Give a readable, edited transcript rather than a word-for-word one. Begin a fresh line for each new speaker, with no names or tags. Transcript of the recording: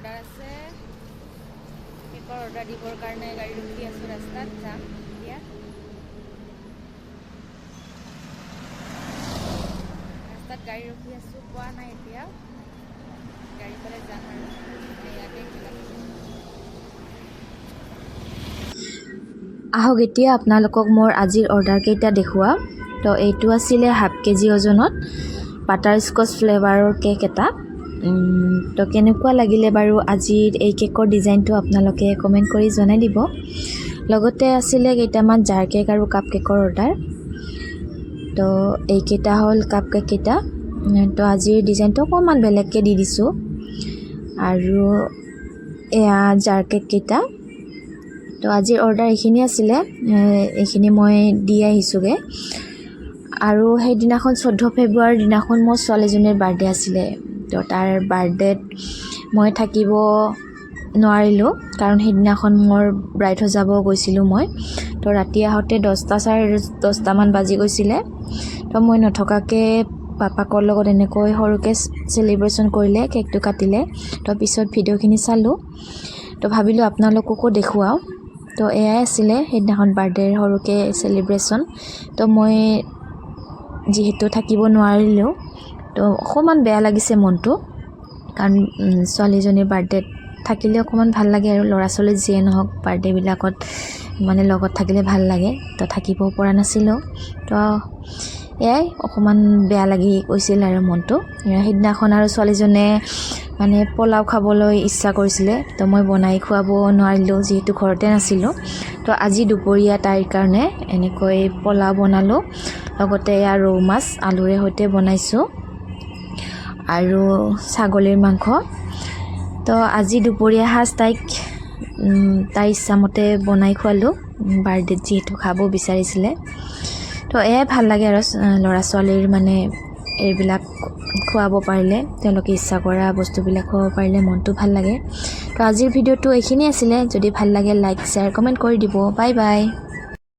order আছে কেকৰ order দিবৰ কাৰণে গাড়ী ৰখি আছোঁ ৰাস্তাত যাম এতিয়া ৰাস্তাত গাড়ী ৰখি আছোঁ পোৱা নাই এতিয়া গাড়ী পালে যাম আৰু ইয়াতে
আহক এতিয়া আপোনালোকক মোৰ আজিৰ অৰ্ডাৰ কেইটা দেখুৱা তো এইটো আছিলে হাফ কেজি ওজনত বাটাৰ স্কচ ফ্লেভাৰৰ কেক এটা তো কেনেকুৱা লাগিলে বাৰু আজিৰ এই কেকৰ ডিজাইনটো আপোনালোকে কমেণ্ট কৰি জনাই দিব লগতে আছিলে কেইটামান জাৰ কেক আৰু কাপ কেকৰ অৰ্ডাৰ তো এইকেইটা হ'ল কাপ কেক কেইটা তো আজিৰ ডিজাইনটো অকণমান বেলেগকৈ দি দিছোঁ আৰু এয়া জাৰ কেক কেইটা তো আজিৰ অৰ্ডাৰ এইখিনি আছিলে এইখিনি মই দি আহিছোঁগৈ আৰু সেইদিনাখন 14 ফেব্ৰুৱাৰীৰ দিনাখন মোৰ ছোৱালীজনীৰ বাৰ্থডে আছিলে তো তাৰ বাৰ্থডেত মই থাকিব নোৱাৰিলোঁ কাৰণ সেইদিনাখন মোৰ ব্ৰাইড সজাব গৈছিলোঁ মই তো ৰাতি আহোঁতে 10:30মান বাজি গৈছিলে তো মই নথকাকৈ পাপাকৰ লগত এনেকৈ সৰুকৈ চেলিব্ৰেশ্যন কৰিলে কেকটো কাটিলে তো পিছত ভিডিঅ'খিনি চালোঁ তো ভাবিলোঁ আপোনালোককো দেখুৱাওঁ তো এয়াই আছিলে সেইদিনাখন বাৰ্থডেৰ সৰুকৈ চেলিব্ৰেশ্যন তো মই যিহেতু থাকিব নোৱাৰিলোঁ তো অকণমান বেয়া লাগিছে মনটো কাৰণ ছোৱালীজনীৰ বাৰ্থডেত থাকিলে অকণমান ভাল লাগে আৰু ল'ৰা ছোৱালী যিয়ে নহওক বাৰ্থডেবিলাকত মানে লগত থাকিলে ভাল লাগে তো থাকিব পৰা নাছিলোঁ তো এয়াই অকণমান বেয়া লাগি গৈছিল আৰু মনটো সেইদিনাখন আৰু ছোৱালীজনীয়ে মানে পোলাও খাবলৈ ইচ্ছা কৰিছিলে তো মই বনাই খুৱাব নোৱাৰিলোঁ যিহেতু ঘৰতে নাছিলোঁ তো আজি দুপৰীয়া তাইৰ কাৰণে এনেকৈ পোলাও বনালোঁ লগতে এয়া ৰৌ মাছ আলুৰে সৈতে বনাইছোঁ আৰু ছাগলীৰ মাংস তো আজি দুপৰীয়া সাজ তাইৰ ইচ্ছামতে বনাই খুৱালোঁ বাৰ্থডেত যিহেতু খাব বিচাৰিছিলে তো এয়াই ভাল লাগে আৰু ল'ৰা ছোৱালীৰ মানে এইবিলাক খুৱাব পাৰিলে তেওঁলোকে ইচ্ছা কৰা বস্তুবিলাক খুৱাব পাৰিলে মনটো ভাল লাগে তো আজিৰ ভিডিঅ'টো এইখিনি আছিলে যদি ভাল লাগে লাইক শ্বেয়াৰ কমেণ্ট কৰি দিব বাই বাই